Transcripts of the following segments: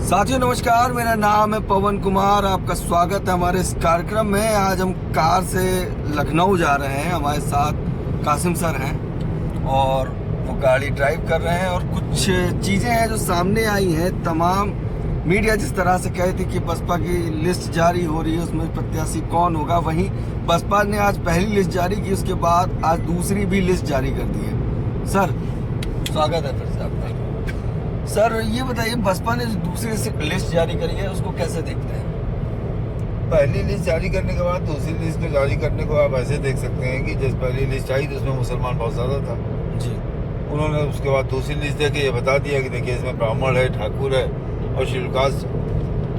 साथियों नमस्कार, मेरा नाम है पवन कुमार। आपका स्वागत है हमारे इस कार्यक्रम में। आज हम कार से लखनऊ जा रहे हैं। हमारे साथ कासिम सर हैं और वो गाड़ी ड्राइव कर रहे हैं और कुछ चीज़ें हैं जो सामने आई हैं। तमाम मीडिया जिस तरह से कही थी कि बसपा की लिस्ट जारी हो रही है, उसमें प्रत्याशी कौन होगा, वहीं बसपा ने आज पहली लिस्ट जारी की, उसके बाद आज दूसरी भी लिस्ट जारी कर दी है। सर स्वागत है फिर से आपका। सर ये बताइए, बसपा ने जो दूसरी लिस्ट जारी करी है उसको कैसे देखते हैं? पहली लिस्ट जारी करने के बाद दूसरी लिस्ट को जारी करने को आप ऐसे देख सकते हैं कि जब पहली लिस्ट आई तो उसमें मुसलमान बहुत ज़्यादा था जी। उन्होंने उसके बाद दूसरी लिस्ट दे के ये बता दिया कि देखिए इसमें ब्राह्मण है, ठाकुर है और शेड्यूल कास्ट।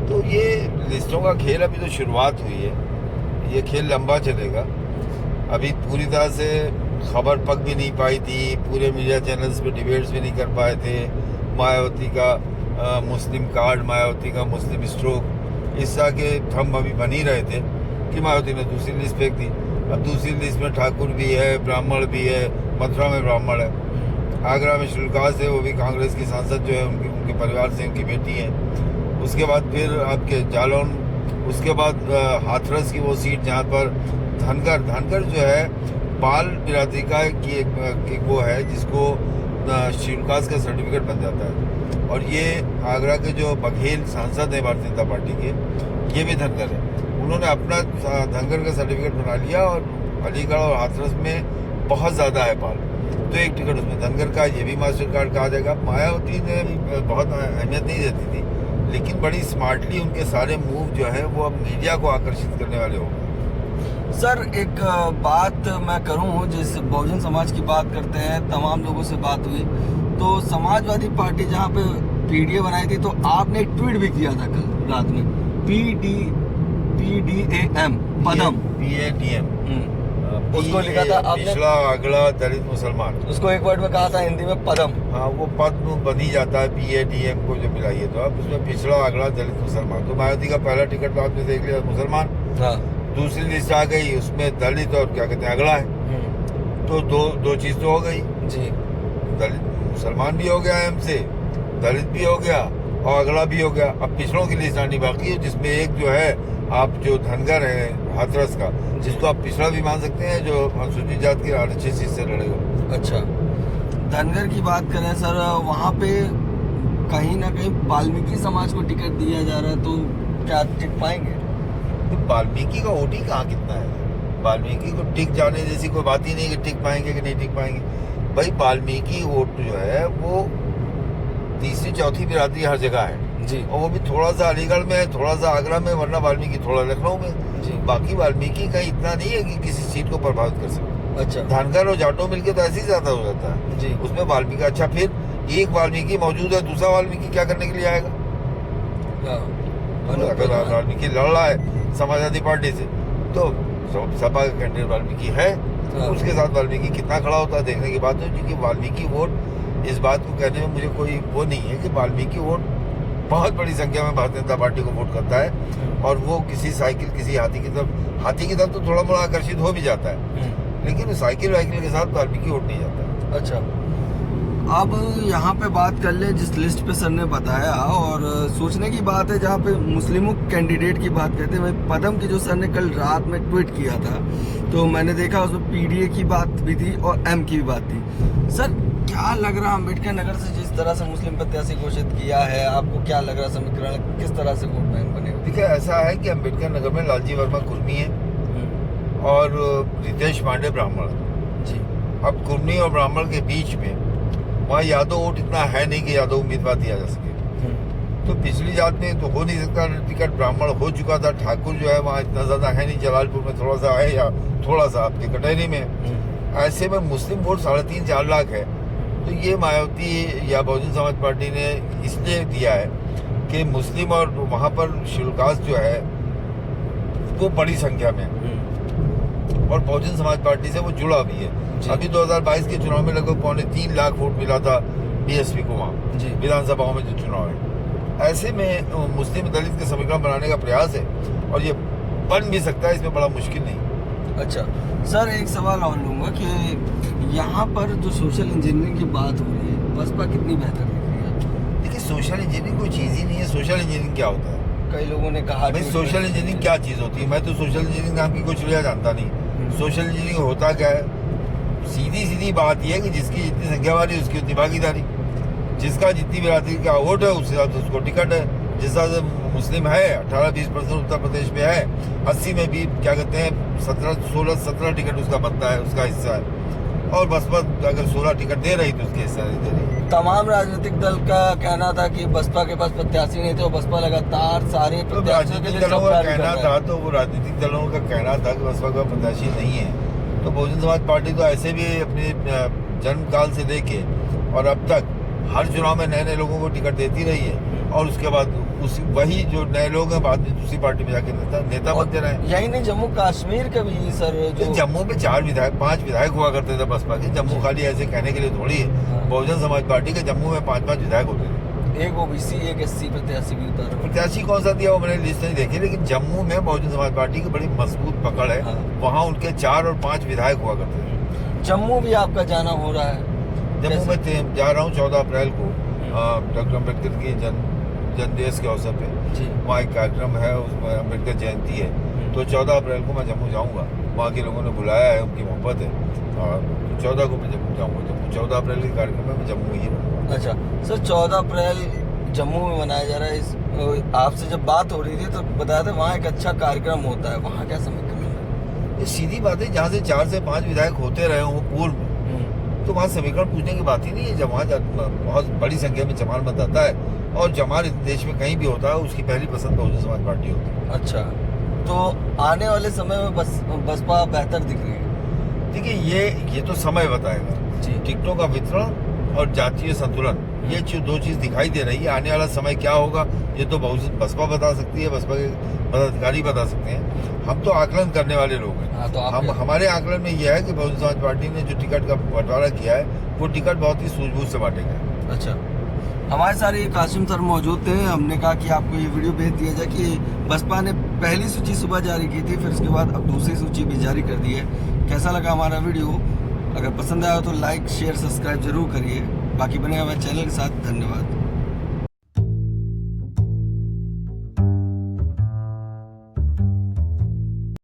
तो ये लिस्टों का खेल अभी तो शुरुआत हुई है, ये खेल लंबा चलेगा। अभी पूरी तरह से खबर पक भी नहीं पाई थी, पूरे मीडिया चैनल्स पे डिबेट्स भी नहीं कर पाए थे। मायावती का मुस्लिम कार्ड, मायावती का मुस्लिम स्ट्रोक, इस तरह के थंब अभी बन ही रहे थे कि मायावती ने दूसरी लिस्ट फेंक दी। अब दूसरी लिस्ट में ठाकुर भी है, ब्राह्मण भी है, मथुरा में ब्राह्मण है, आगरा में शेड्यूल कास्ट है, वो भी कांग्रेस की सांसद जो है उनके परिवार से उनकी बेटी है। उसके बाद फिर आपके जालौन, उसके बाद हाथरस की वो सीट जहाँ पर धनगर जो है पाल बिरादरी का की एक वो है जिसको शेड्यूल कास्ट का सर्टिफिकेट बन जाता है। और ये आगरा के जो बघेल सांसद हैं भारतीय जनता पार्टी के, ये भी धनगर है, उन्होंने अपना धनगर का सर्टिफिकेट बना लिया और अलीगढ़ और हाथरस में बहुत ज़्यादा है पाल, तो एक टिकट उसमें धनगर का, ये भी मास्टर कार्ड कहा जाएगा। मायावती ने बहुत अहमियत नहीं देती थी, लेकिन बड़ी स्मार्टली उनके सारे मूव जो है वो अब मीडिया को आकर्षित करने वाले हो गए। सर एक बात मैं करूं, जिस बहुजन समाज की बात करते हैं, तमाम लोगों से बात हुई तो समाजवादी पार्टी जहां पे पीडीए बनाई थी तो आपने एक ट्वीट भी किया था कल रात में, PDAM पदम PATM उसको लिखा था आपने, पिछड़ा अगला दलित मुसलमान, उसको एक वर्ड में कहा था हिंदी में पदम। हाँ, वो पद बन ही जाता है PATM को जो मिलाइए तो आप उसमें पिछड़ा अगला दलित मुसलमान। तो मायावती का पहला टिकट तो आपने देख लिया मुसलमान, हाँ। दूसरी लिस्ट आ गई उसमें दलित और क्या कहते हैं अगला है, तो दो चीज तो हो गई जी। दलित मुसलमान भी हो गया एम से, दलित भी हो गया और अगला भी हो गया। अब पिछड़ों की लिस्ट आनी बाकी है, जिसमें एक जो है आप जो धनगर है हाथरस का, जिसको आप पिछड़ा भी मान सकते हैं, जो अनुसूचित जाति के 8-6 सीट से लड़ेगा। अच्छा, धनगर की बात करें सर, वहाँ पे कहीं ना कहीं वाल्मीकि समाज को टिकट दिया जा रहा है, तो क्या टिक पाएंगे? वाल्मीकि का वोट ही कहाँ कितना है, वाल्मीकि को टिक जाने जैसी कोई बात ही नहीं कि टिक पाएंगे कि नहीं टिक पाएंगे। भाई वाल्मीकि वोट जो है वो तीसरी चौथी बिरादरी हर जगह है जी, और वो भी थोड़ा सा अलीगढ़ में है, थोड़ा सा आगरा में, वरना वाल्मीकि थोड़ा लखनऊ में जी। बाकी वाल्मीकि का इतना नहीं है कि किसी सीट को प्रभावित कर सके। अच्छा, धनगर और जाटो मिलकर तो ऐसे ही ज्यादा हो जाता है जी। उसमें वाल्मीकि। अच्छा, फिर एक वाल्मीकि मौजूद है, दूसरा वाल्मीकि क्या करने के लिए आएगा? हाँ। अगर वाल्मीकि लड़ रहा है समाजवादी पार्टी से तो सपा का कैंडिडेट वाल्मीकि है, हाँ। उसके साथ वाल्मीकि कितना खड़ा होता है देखने की बात है। क्योंकि वाल्मीकि वोट, इस बात को कहने में मुझे कोई वो नहीं है कि वाल्मीकि वोट बहुत बड़ी संख्या में भारतीय जनता पार्टी को वोट करता है और वो किसी साइकिल किसी हाथी की तरफ तो थोड़ा मोड़ा आकर्षित हो भी जाता है, लेकिन साइकिल वाइकिल के साथ वाल्मीकि वोट नहीं जाता। अच्छा, अब यहाँ पे बात कर ले जिस लिस्ट पे सर ने बताया, और सोचने की बात है जहाँ पे मुस्लिमों कैंडिडेट की बात करते हैं, वही पदम की जो सर ने कल रात में ट्वीट किया था तो मैंने देखा उसमें पीडीए की बात भी थी और एम की भी बात थी। सर क्या लग रहा, अम्बेडकर नगर से जिस तरह से मुस्लिम प्रत्याशी घोषित किया है, आपको क्या लग रहा समीकरण किस तरह से वोट बैंक बनेगा? देखिए, ऐसा है कि अम्बेडकर नगर में लालजी वर्मा कुर्मी है और रितेश पांडे ब्राह्मण जी। अब कुर्मी और ब्राह्मण के बीच में वहाँ यादव वोट इतना है नहीं कि यादव उम्मीदवार दिया जा सके, तो पिछली जात में तो हो नहीं सकता टिकट, ब्राह्मण हो चुका था, ठाकुर जो है वहाँ इतना ज्यादा है नहीं, जलालपुर में थोड़ा सा है या थोड़ा सा आपके कटहरी में। ऐसे में मुस्लिम वोट 3.5-4 लाख है, तो ये मायावती या बहुजन समाज पार्टी ने इसलिए दिया है कि मुस्लिम और वहाँ पर शेड्यूल कास्ट जो है वो बड़ी संख्या में और बहुजन समाज पार्टी से वो जुड़ा भी है। अभी 2022 के चुनाव में लगभग 3.25 लाख वोट मिला था बीएसपी को वहाँ विधानसभाओं में जो चुनाव है। ऐसे में मुस्लिम दलित के समीकरण बनाने का प्रयास है और ये बन भी सकता है, इसमें बड़ा मुश्किल नहीं। अच्छा सर, एक सवाल और लूँगा कि यहाँ पर जो सोशल इंजीनियरिंग की बात हो रही है, बसपा कितनी बेहतर दिख रही है? देखिए, सोशल इंजीनियरिंग कोई चीज़ ही नहीं है। सोशल इंजीनियरिंग क्या होता है? कई लोगों ने कहा भाई सोशल इंजीनियरिंग क्या चीज़ होती है? मैं तो सोशल इंजीनियरिंग नाम की कुछ लिया जानता नहीं। सोशल इंजीनियरिंग होता क्या है? सीधी सीधी बात यह है कि जिसकी जितनी संख्या वाली उसकी उतनी भागीदारी, जिसका जितनी बिरादरी का वोट है उस हिसाब से उसको टिकट है। जिस हिसाब से मुस्लिम है 18-20% उत्तर प्रदेश में है, 80 में भी क्या कहते हैं 17 टिकट उसका बनता है, उसका हिस्सा है। और बसपा अगर 16 टिकट दे रही तो उसके हिस्सा दे रही। तमाम राजनीतिक दल का कहना था कि बसपा के पास प्रत्याशी नहीं थे और बसपा लगातार सारे तो प्रत्याशियों के राजनीतिक लिए दलों का चौकीदारी कर कहना रहा था, है। तो वो राजनीतिक दलों का कहना था कि बसपा का प्रत्याशी नहीं है। तो बहुजन समाज पार्टी तो ऐसे भी अपने जन्म काल से लेके और अब तक हर चुनाव में नए नए लोगों को टिकट देती रही है, और उसके बाद उसी वही जो नए लोग हैं बाद में दूसरी पार्टी में जाके नेता बनते रहे। यही नहीं, जम्मू कश्मीर का भी सर जो जम्मू में 5 विधायक हुआ करते थे बसपा के। जम्मू खाली ऐसे कहने के लिए थोड़ी है। बहुजन समाज पार्टी के जम्मू में 5 विधायक होते थे। एक ओबीसी एक एससी प्रत्याशी भी उतारा। प्रत्याशी कौन सा दिया वो मैंने लिस्ट नहीं देखी, लेकिन जम्मू में बहुजन समाज पार्टी की बड़ी मजबूत पकड़ है। वहाँ उनके 4 और 5 विधायक हुआ करते थे। जम्मू भी आपका जाना हो रहा है? जम्मू में जा रहा हूँ 14 अप्रैल को डॉक्टर अम्बेडकर की जन्मदिवस के अवसर पे। वहाँ एक कार्यक्रम है, उसमें अम्बेडकर जयंती है, तो 14 अप्रैल को मैं जम्मू जाऊँगा। वहाँ के लोगों ने बुलाया है, उनकी मोहब्बत है, और 14 को मैं जम्मू जाऊँगा। जम्मू 14 अप्रैल के कार्यक्रम में मैं जम्मू ही रहूँगा। अच्छा सर, 14 अप्रैल जम्मू में मनाया जा रहा है। आपसे जब बात हो रही थी तो बताया था वहाँ एक अच्छा कार्यक्रम होता है, वहाँ क्या समीकरण है? ये सीधी बात है, जहाँ से 4 से 5 विधायक होते रहे हों पूर्व में, तो वहाँ समीकरण पूछने की बात ही नहीं है। जब वहाँ बहुत बड़ी संख्या में जमाल मतदाता है, और जमाल इस देश में कहीं भी होता है, उसकी पहली पसंद बहुजन समाज पार्टी होती है। अच्छा, तो आने वाले समय में बसपा बेहतर दिख रही है? देखिए ये तो समय बताएगा। टिकटों का वितरण और जातीय संतुलन, ये 2 चीज दिखाई दे रही है। आने वाला समय क्या होगा ये तो बसपा बता सकती है, बसपा के पदाधिकारी बता सकते हैं। हम तो आकलन करने वाले लोग हैं। हाँ, तो हमारे आकलन में यह है कि बहुजन समाज पार्टी ने जो टिकट का बंटवारा किया है वो टिकट बहुत ही सूझबूझ से बांटे गए। अच्छा, हमारे सारे कासिम सर मौजूद थे। हमने कहा कि आपको ये वीडियो भेज दिया जाए कि बसपा ने पहली सूची सुबह जारी की थी, फिर उसके बाद अब दूसरी सूची भी जारी कर दी है। कैसा लगा हमारा वीडियो? अगर पसंद आया तो लाइक शेयर सब्सक्राइब जरूर करिए। बाकी बने हमारे चैनल के साथ। धन्यवाद।